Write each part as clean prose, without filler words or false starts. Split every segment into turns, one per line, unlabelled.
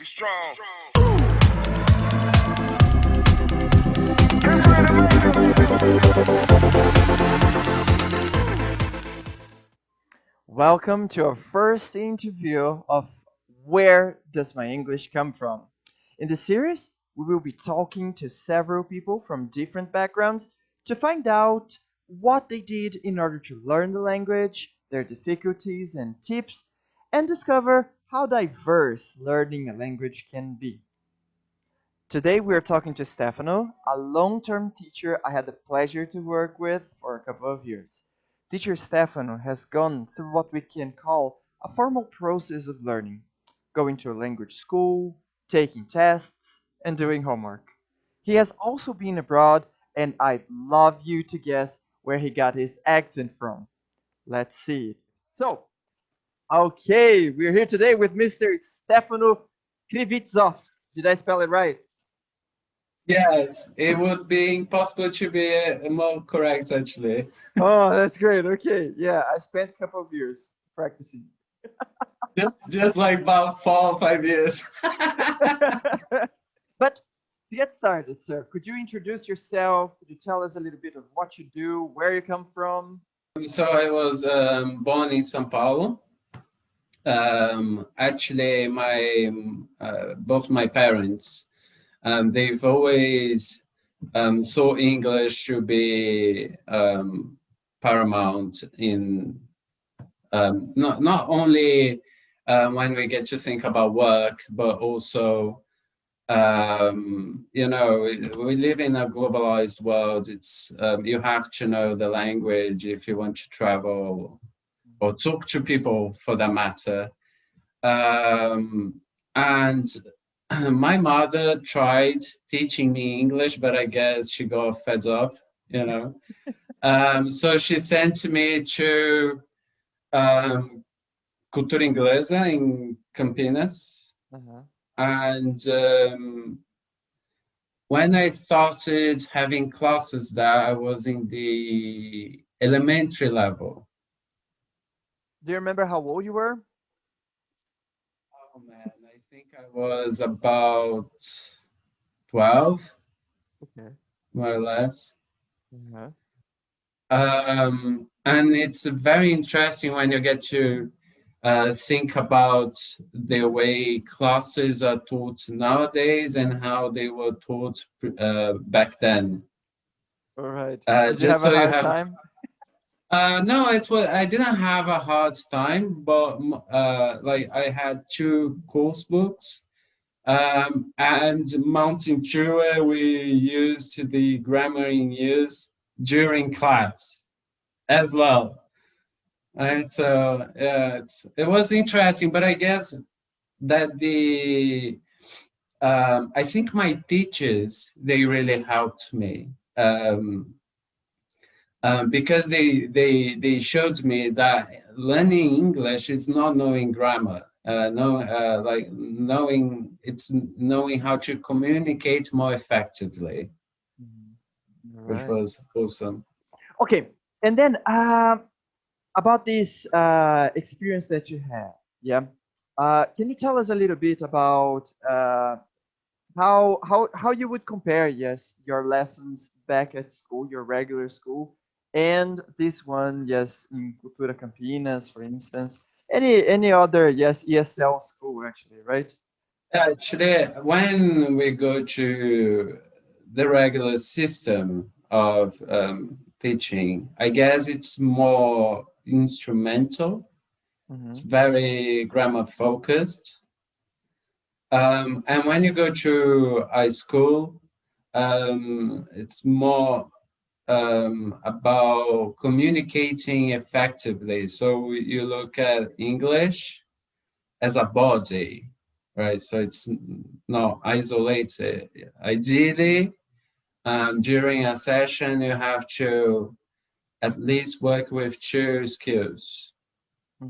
Be strong.
Welcome to our first interview of Where Does My English Come From? In this series, we will be talking to several people from different backgrounds to find out what they did in order to learn the language, their difficulties and tips, and discover how diverse learning a language can be. Today we are talking to Stefano, a long-term teacher I had the pleasure to work with for a couple of years. Teacher Stefano has gone through what we can call a formal process of learning, going to a language school, taking tests, and doing homework. He has also been abroad, and I'd love you to guess where he got his accent from. Let's see it. Okay, we're here today with Mr. Stefano Krivtzoff. Did I spell it right?
Yes, it would be impossible to be more correct, actually.
Oh, that's great. Okay. Yeah, I spent a couple of years practicing.
Just like about 4 or 5 years.
But to get started, sir, could you introduce yourself? Could you tell us a little bit of what you do, where you come from?
So I was born in São Paulo. Actually, my both my parents, they've always thought English should be paramount in not only when we get to think about work, but also we live in a globalized world. It's you have to know the language if you want to travel or talk to people for that matter. And my mother tried teaching me English, but I guess she got fed up, you know. So she sent me to Cultura Inglesa in Campinas. And when I started having classes there, I was in the elementary level.
Do you remember how old you were?
Oh man, I think I was about 12,
Okay.
more or less.
Uh-huh.
And it's very interesting when you get to think about the way classes are taught nowadays and how they were taught back then.
All right. Did you
Just
have a
so you
hard
have.
time?
No, it was. I didn't have a hard time, but like I had 2 course books, and Mountain Dew. We used the grammar in use during class as well. And so yeah, it was interesting, but I guess that I think my teachers, they really helped me, because they showed me that learning English is not knowing grammar, knowing how to communicate more effectively,
All
which
right.
was awesome.
Okay. And then about this experience that you had, yeah. Can you tell us a little bit about how you would compare, yes, your lessons back at school, your regular school, and this one, yes, in Cultura Campinas, for instance, any other, yes, ESL school actually, right?
Actually, when we go to the regular system of teaching, I guess it's more instrumental. It's very grammar focused. And when you go to high school, it's more about communicating effectively. So you look at English as a body, right? So it's not isolated. Ideally, during a session, you have to at least work with 2 skills.
I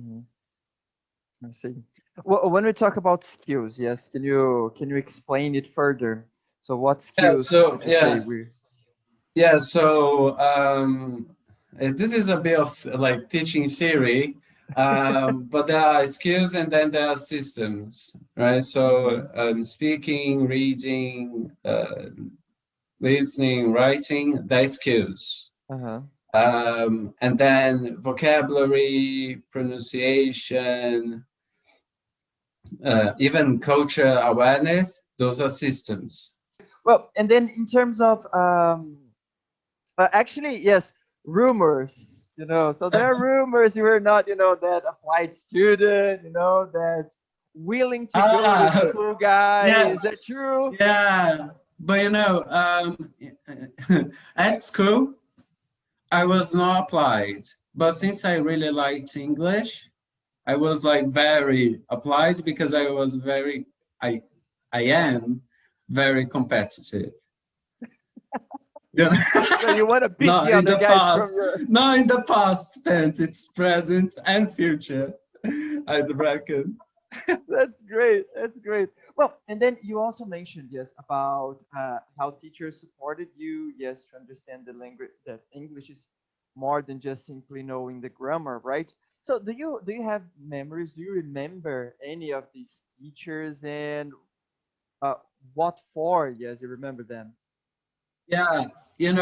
see. Well, when we talk about skills, yes, can you explain it further? So what
Yeah.
skills
So
would you say
yeah.
we?
Yeah. So this is a bit of like teaching theory. But there are skills and then there are systems, right? So
Mhm.
speaking, reading, listening, writing, they're skills.
Uh-huh.
And then vocabulary, pronunciation, even culture awareness, those are systems.
Well, and then in terms of actually, yes, rumors. So there are rumors you were not, that applied student, that willing to go to
Ah,
school guy.
yeah,
Is that true?
yeah. But at school, I was not applied. But since I really liked English, I was like very applied because I, I am very competitive. You
So
know?
you want to beat the
Not in
other
the
guys from
past,
your.
not in the past tense. It's present and future. I reckon.
That's great. That's great. Well, and then you also mentioned, yes, about how teachers supported you, yes, to understand the language, that English is more than just simply knowing the grammar, right? So do you have memories? Do you remember any of these teachers, and uh, what for? Yes, you remember them.
Yeah,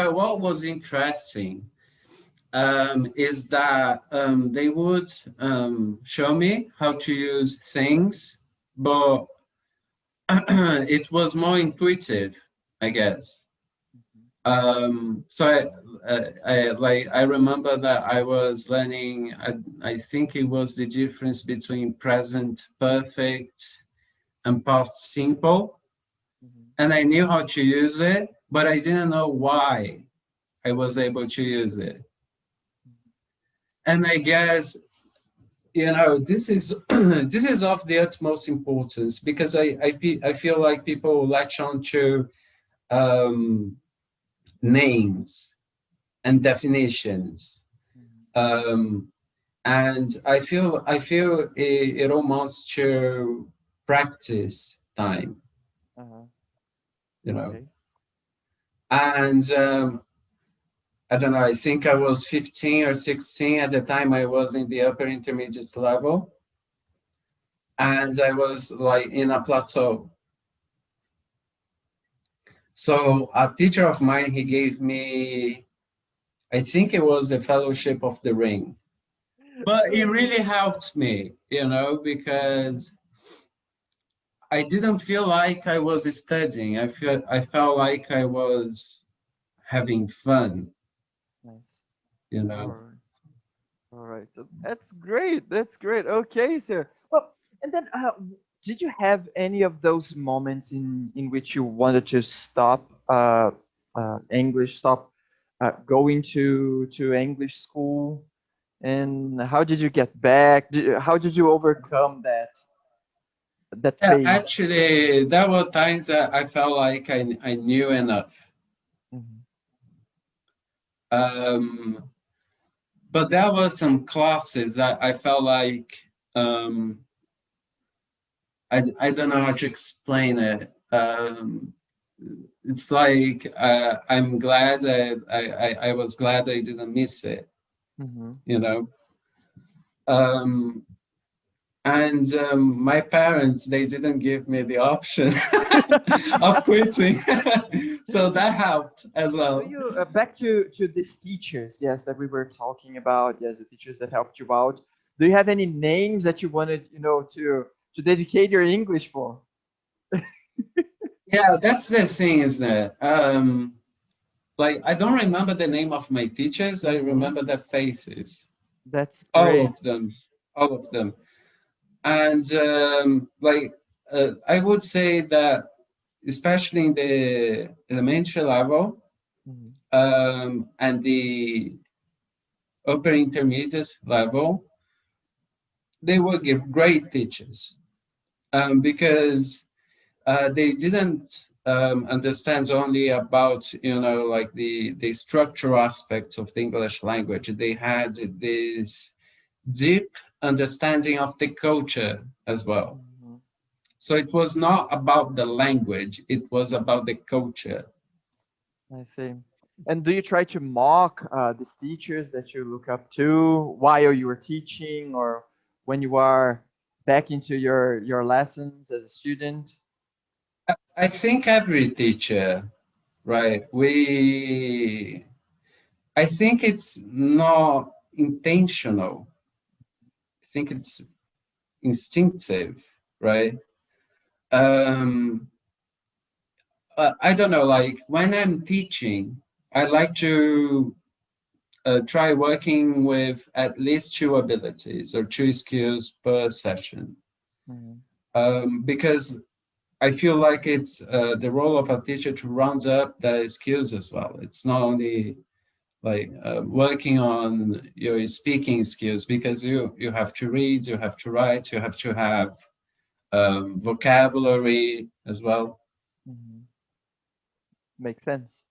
what was interesting is that they would show me how to use things, but it was more intuitive, I guess.
Mhm.
So I remember that I was learning. I think it was the difference between present perfect and past simple,
Mhm.
and I knew how to use it, but I didn't know why I was able to use it. And I guess this is this is of the utmost importance because I feel like people latch on to um, names and definitions.
Mhm.
Um, and I feel it amounts to practice time,
Uh-huh.
you know.
Okay.
And I don't know. I think I was 15 or 16 at the time. I was in the upper intermediate level, and I was like in a plateau. So a teacher of mine, he gave me, I think it was a fellowship of the ring, but it
Uh-huh.
really helped me, because I didn't feel like I was studying. I felt like I was having fun,
Nice.
you
All
know.
right. All right. So that's great. That's great. Okay, sir. Well, and then did you have any of those moments in which you wanted to stop English, stop going to English school? And how did you get back? How did you overcome that
Yeah,
phase?
actually, there were times that I felt like I knew enough.
Mhm.
Um, but there were some classes that I felt like um, I don't know how to explain it. It's like I'm glad I was glad I didn't miss it,
Mhm.
you know. Um, and my parents, they didn't give me the option of quitting, so that helped as
Do
well.
you back to these teachers, yes, that we were talking about, yes, the teachers that helped you out. Do you have any names that you wanted, to dedicate your English for?
Yeah, that's the thing, isn't it? Like I don't remember the name of my teachers. I
Hmm.
remember their faces,
That's
all
great.
of them, all of them. And I would say that, especially in the elementary level
Hmm.
and the upper intermediate level, they were great teachers because they didn't understand only about like the structural aspects of the English language. They had this deep understanding of the culture as well.
Hmm.
So it was not about the language, it was about the culture.
I see. And do you try to mock these teachers that you look up to while you are teaching or when you are back into your lessons as a student?
I think every teacher, right? I think it's not intentional. I think it's instinctive, right? Um, I don't know, like when I'm teaching, I like to try working with at least two abilities or two skills per session.
Mhm.
Because I feel like it's the role of a teacher to round up the skills as well. It's not only like working on your speaking skills because you have to read, you have to write, you have to have vocabulary as well.
Mhm. Makes sense.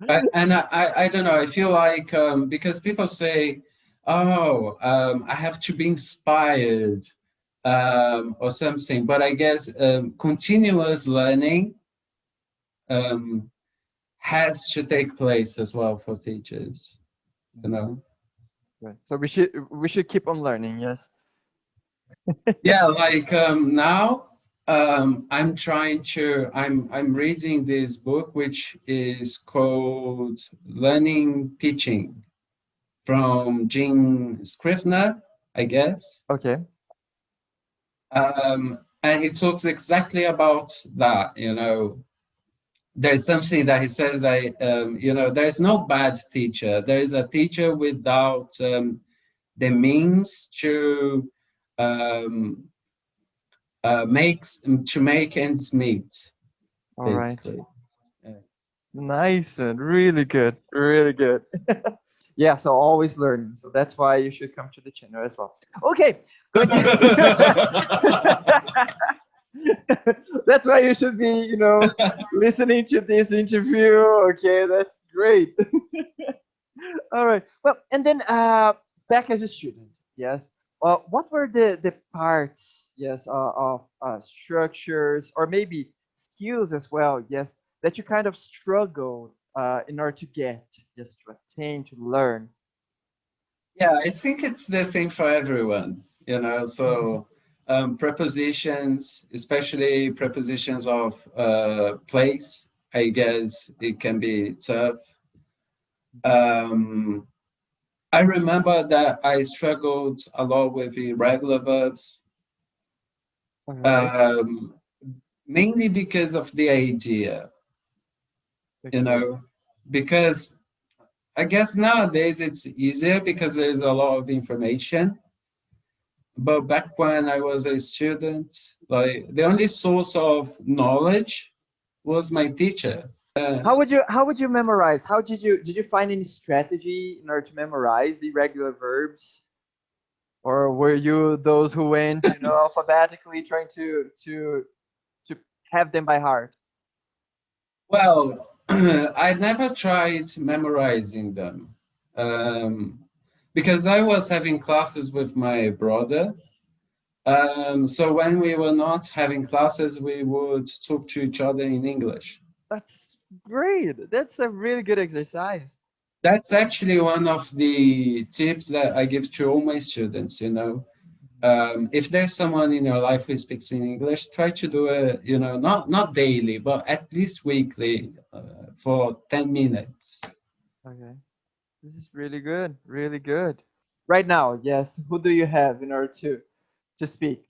And I don't know. I feel like because people say, "Oh, I have to be inspired," or something, but I guess continuous learning um, has to take place as well for teachers. You
Mhm.
know.
Right. So we should keep on learning. Yes.
Yeah, like now I'm reading this book which is called Learning Teaching from Gene Scrivener, I guess.
Okay.
And he talks exactly about that, you know. There's something that he says, there's no bad teacher. There is a teacher without the means um, to make ends meet,
All right.
basically. Yes.
Nice one. Really good. Really good. Yeah, so always learning. So that's why you should come to the channel as well. Okay, good. That's why you should be, listening to this interview. Okay, that's great. All right. Well, and then back as a student, yes. What were the parts, yes, of structures or maybe skills as well, yes, that you kind of struggled in order to get, yes, to attain, to learn?
Yeah, I think it's the same for everyone, you know. So prepositions, especially prepositions of place, I guess it can be tough. Um, I remember that I struggled a lot with irregular verbs,
All right.
um, mainly because of the idea, you
Okay.
know, because I guess nowadays it's easier because there's a lot of information. But back when I was a student, like the only source of knowledge was my teacher.
How would you memorize? How did you find any strategy in order to memorize the irregular verbs? Or were you those who went, alphabetically trying to have them by heart?
Well, I never tried memorizing them um, because I was having classes with my brother. So when we were not having classes, we would talk to each other in English.
That's great. That's a really good exercise.
That's actually one of the tips that I give to all my students, you know. If there's someone in your life who speaks in English, try to do it, you know, not daily, but at least weekly for 10 minutes.
Okay. This is really good. Really good. Right now, yes. Who do you have in order to speak?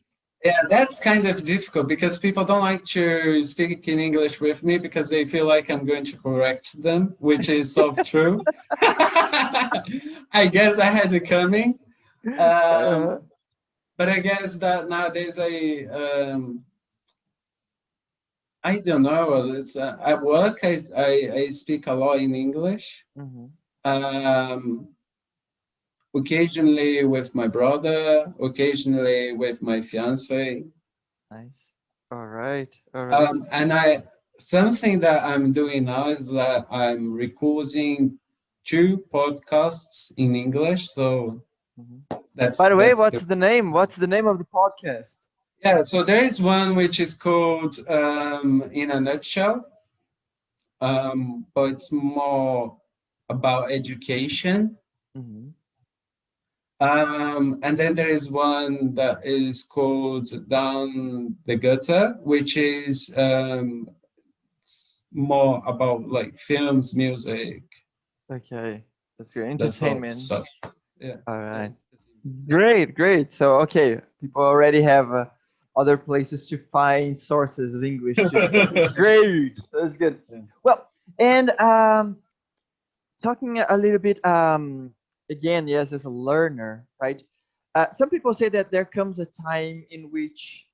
Yeah, that's kind of difficult because people don't like to speak in English with me because they feel like I'm going to correct them, which is sort of true. I guess I had it coming.
Uh,
Um, but I guess that nowadays I don't know. At work, I speak a lot in English.
mhm.
Um, Occasionally with my brother, occasionally with my fiance.
Nice. All right. All right.
And something that I'm doing now is that I'm recording two podcasts in English. So
Mhm.
that's
By the way,
that's
what's
the
the name? What's the name of the podcast?
yeah. So there is one which is called In a Nutshell. but it's more about education.
Hmm.
And then there is one that is called Down the Gutter, which is more about like films, music,
Okay, that's great.
that sort of
Entertainment.
stuff. Yeah,
All
yeah.
right. Great, great. So, okay, people already have other places to find sources of English to study. Great, that's good.
Yeah.
Well, and talking a little bit again, yes, as a learner, right? Some people say that there comes a time in which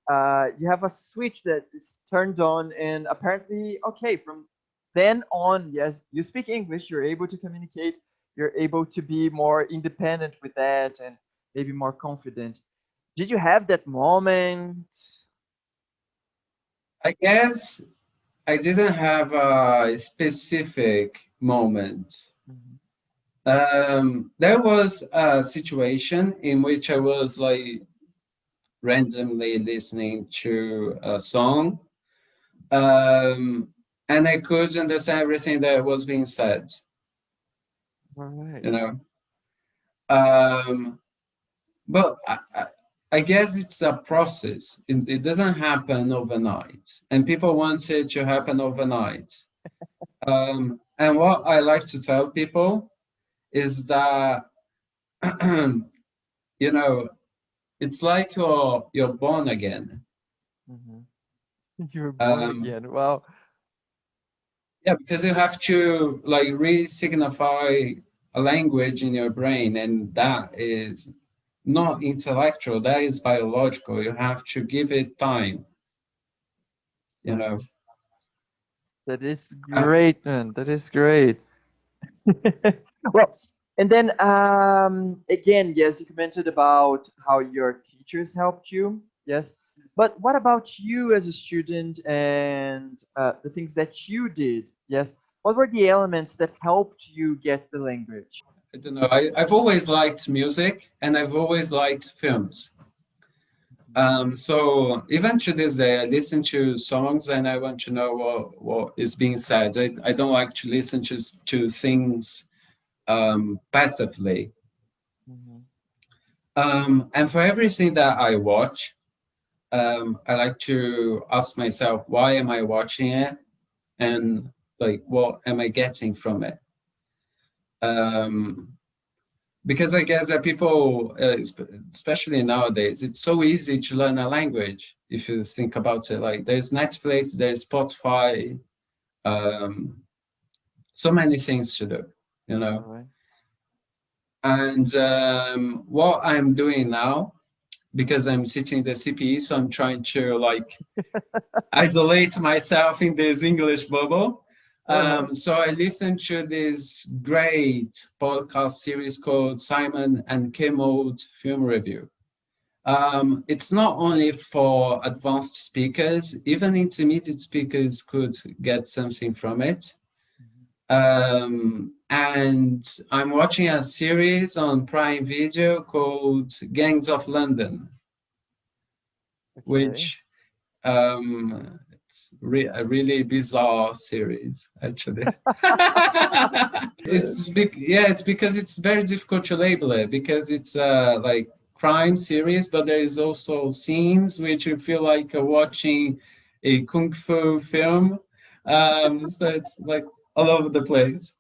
you have a switch that is turned on, and apparently, okay, from then on, yes, you speak English, you're able to communicate, you're able to be more independent with that, and maybe more confident. Did you have that moment?
I guess I didn't have a specific moment.
Mhm.
There was a situation in which I was like randomly listening to a song, um, and I could understand everything that was being said,
All right.
you know. Um, but I guess it's a process. It doesn't happen overnight, and people want it to happen overnight. And what I like to tell people is that you know it's like you're born again.
Hmm. You're born
Um,
again. Wow.
yeah, because you have to like re-signify a language in your brain, and that is not intellectual. That is biological. You have to give it time. You
Right.
know.
That is
Uh,
great, man. That is great. Well, and then again, yes, you commented about how your teachers helped you. Yes, but what about you as a student and the things that you did? Yes, what were the elements that helped you get the language?
I don't know. I've always liked music, and I've always liked films. So even to this day, I listen to songs and I want to know what is being said. I don't like to listen to things passively.
Mhm.
And for everything that I watch, I like to ask myself, why am I watching it? And like, what am I getting from it? Um, because I guess that people, especially nowadays, it's so easy to learn a language. If you think about it, like there's Netflix, there's Spotify, um, so many things to do, you
All
know.
right.
And what I'm doing now, because I'm sitting in the CPE, so I'm trying to like isolate myself in this English bubble.
Uh-huh.
So I listened to this great podcast series called Simon and Kimmel's Film Review. It's not only for advanced speakers, even intermediate speakers could get something from it.
Mhm.
And I'm watching a series on Prime Video called Gangs of London,
Okay.
which it's a really bizarre series, actually. Yeah, it's because it's very difficult to label it because it's like crime series, but there is also scenes which you feel like you're watching a kung fu film. So it's like all over the place.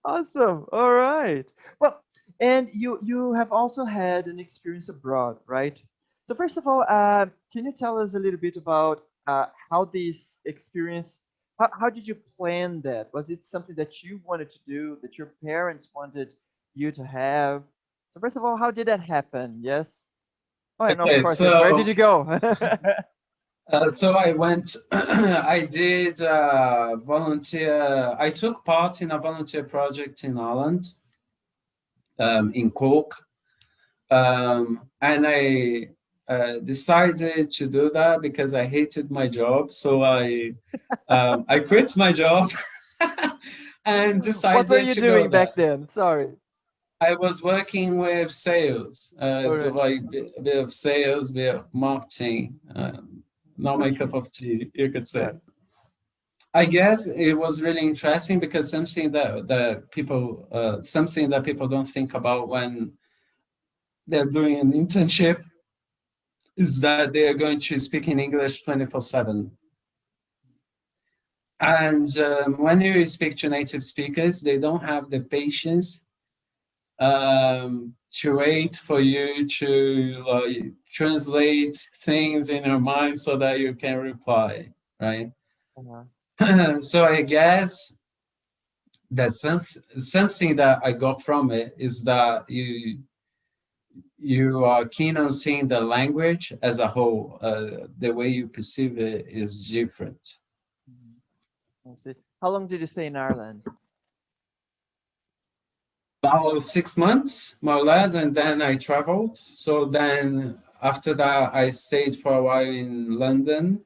Awesome. All right. Well, and you have also had an experience abroad, right? So first of all, can you tell us a little bit about how this experience, how did you plan that? Was it something that you wanted to do, that your parents wanted you to have? So first of all, how did that happen? Yes. Oh, and of
Okay,
course, yes. Where did
so
you go?
so I went. I did volunteer. I took part in a volunteer project in Ireland, in Cork, and I decided to do that because I hated my job. So I quit my job and
What were
decided
you
to go
doing
there.
back then? Sorry.
I was working with sales,
All
so
right.
like a bit of sales, bit of marketing. Not my cup
Okay.
of tea, you could say.
Right.
I guess it was really interesting because something that people don't think about when they're doing an internship is that they are going to speak in English 24/7. And when you speak to native speakers, they don't have the patience to wait for you to like translate things in your mind so that you can reply, right?
Uh-huh.
So I guess that something that I got from it is that you are keen on seeing the language as a whole. The way you perceive it is different.
Mhm. I see. How long did you stay in Ireland?
About 6 months, more or less, and then I traveled. So then after that, I stayed for a while in London,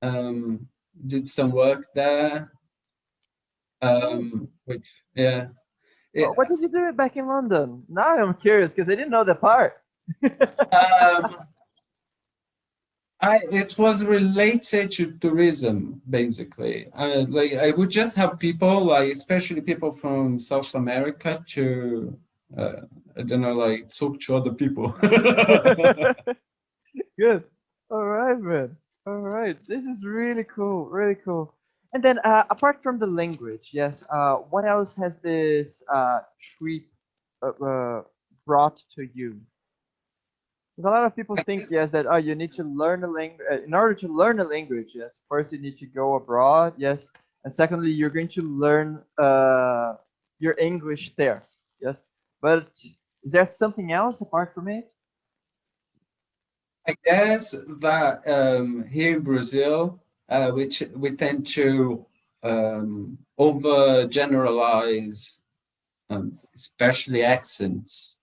um, did some work there,
Oh.
which, yeah. It,
What did you do back in London? Now I'm curious because I didn't know the part.
um, it was related to tourism, basically. Like I would just have people, like especially people from South America, to uh, I don't know, like talk to other people.
Good. All right, man. All right. This is really cool. Really cool. And then, apart from the language, yes. What else has this trip uh, uh, brought to you? Because a lot of people
I
think,
guess
yes, that oh, you need to learn a language. In order to learn a language, yes, first you need to go abroad, yes, and secondly, you're going to learn your English there, yes. But is there something else apart from it?
I guess that here in Brazil, which we tend to overgeneralize, especially accents,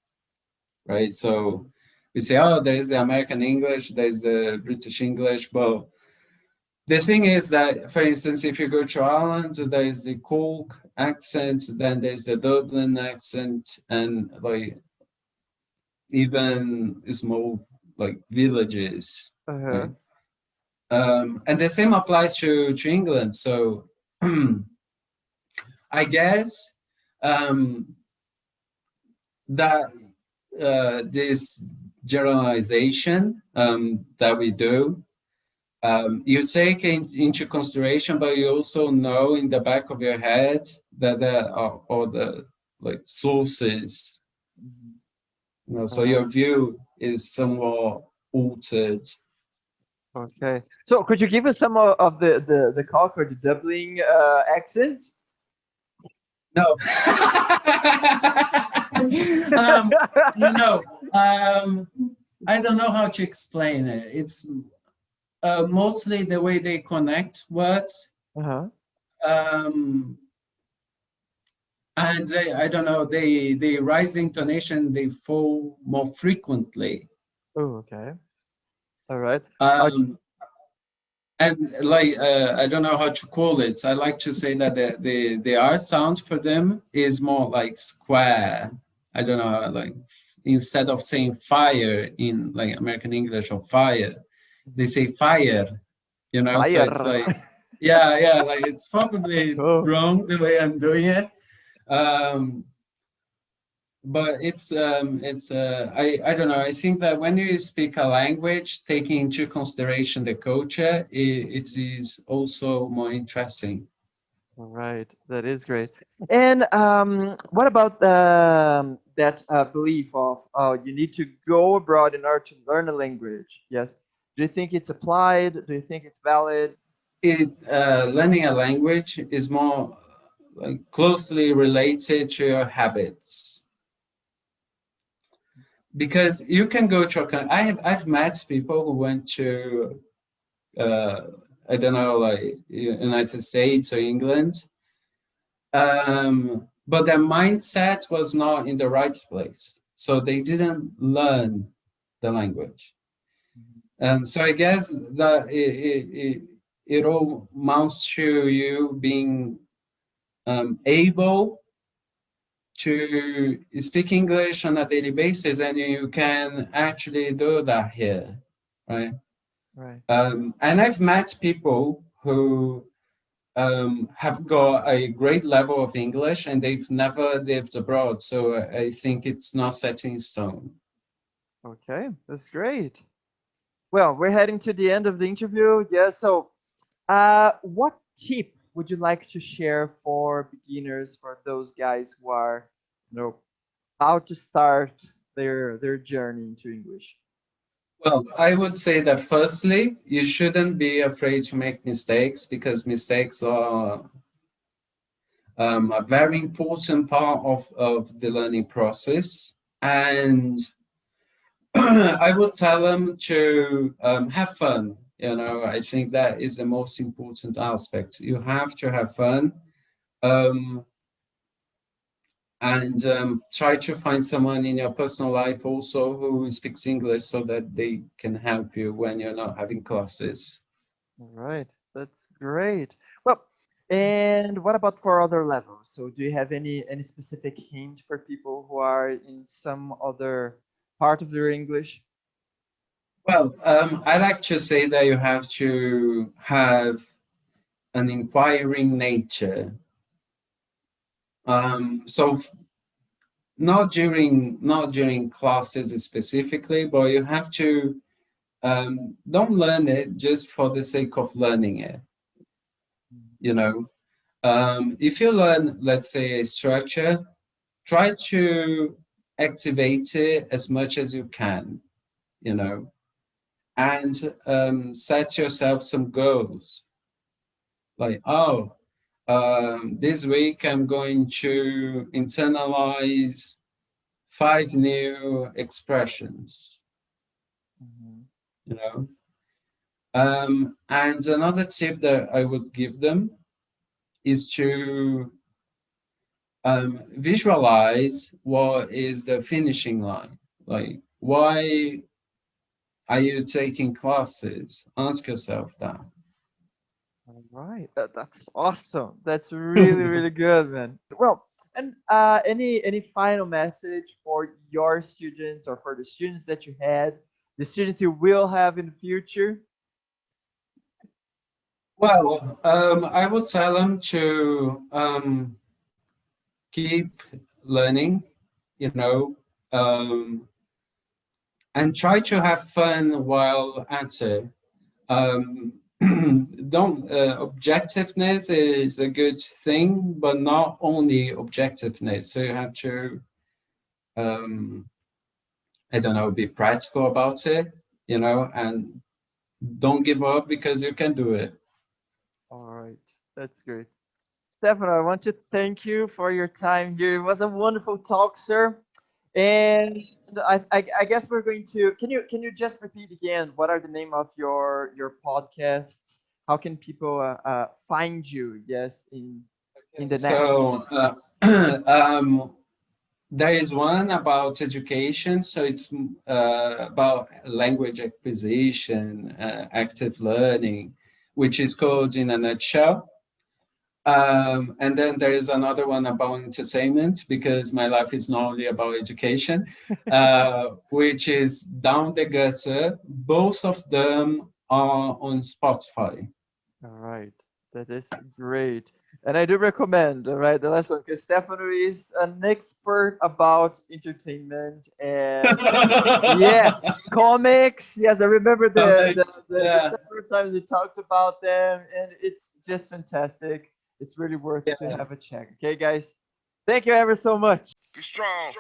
right? So we say, oh, there's the American English, there's the British English. But the thing is that, for instance, if you go to Ireland, there is the Cork accent, then there's the Dublin accent, and like even small like villages,
Uh-huh.
right? And the same applies to England. So I guess um, that this generalization that we do, you take into consideration, but you also know in the back of your head that there are other like sources.
Mhm.
You know,
All
so
right.
your view is somewhat altered.
Okay. So could you give us some of the Cork or the Dublin accent?
No. um, no. Um, I don't know how to explain it. It's mostly the way they connect words.
Uh-huh.
Um, and I don't know, they rise the intonation, they fall more frequently.
Oh, okay. All right.
Um, and like, I don't know how to call it. I like to say that the R sound for them is more like square. I don't know, like instead of saying fire in like American English or fire, they say fire, you know? So it's
Fire.
like, yeah, like it's probably
Cool.
wrong the way I'm doing it. Um, but I don't know. I think that when you speak a language, taking into consideration the culture, it is also more interesting.
All right, that is great. And what about that belief of you need to go abroad in order to learn a language? Yes. Do you think it's applied? Do you think it's valid?
Learning a language is more like closely related to your habits because you can go to I've met people who went to uh, I don't know, like United States or England, but their mindset was not in the right place, so they didn't learn the language. So I guess that it all amounts to you being able to speak English on a daily basis, and you can actually do that here, right?
Right.
And I've met people who have got a great level of English and they've never lived abroad. So I think it's not set in stone.
Okay, that's great. Well, we're heading to the end of the interview. Yeah, so what tip would you like to share for beginners, for those guys who are, you know, about to start their journey into English?
Well, I would say that firstly, you shouldn't be afraid to make mistakes because mistakes are a very important part of the learning process. And I would tell them to have fun. You know, I think that is the most important aspect. You have to have fun, um, and try to find someone in your personal life also who speaks English so that they can help you when you're not having classes.
All right, that's great. Well, and what about for other levels? So, do you have any specific hint for people who are in some other part of their English?
Well, I like to say that you have to have an inquiring nature. So not during classes specifically, but you have to don't learn it just for the sake of learning it. You know, if you learn, let's say, a structure, try to activate it as much as you can. You know, and set yourself some goals. Like, oh, this week I'm going to internalize 5 new expressions.
Mhm.
You know, and another tip that I would give them is to visualize what is the finishing line. Like, why are you taking classes? Ask yourself that.
All right, that's awesome. That's really, really good, man. Well, and any final message for your students or for the students that you had, the students you will have in the future?
Well, I would tell them to keep learning, you know, um, and try to have fun while at it. Um, don't Objectiveness is a good thing, but not only objectiveness. So you have to, um, I don't know, be practical about it, and don't give up because you can do it.
All right, that's great. Stefano, I want to thank you for your time here. It was a wonderful talk, sir. And I guess we're going to. Can you just repeat again what are the name of your podcasts? How can people find you? Yes, in the next.
So there is one about education, so it's about language acquisition, active learning, which is called In a Nutshell. And then there is another one about entertainment, because my life is not only about education, which is Down the Gutter. Both of them are on Spotify.
All right, that is great, and I do recommend. All right, the last one because Stefano is an expert about entertainment and yeah, comics. Yes, I remember
Comics,
the
yeah,
several times we talked about them, and it's just fantastic. It's really worth to
yeah.
have a check. Okay, guys, thank you ever so much.
Be strong.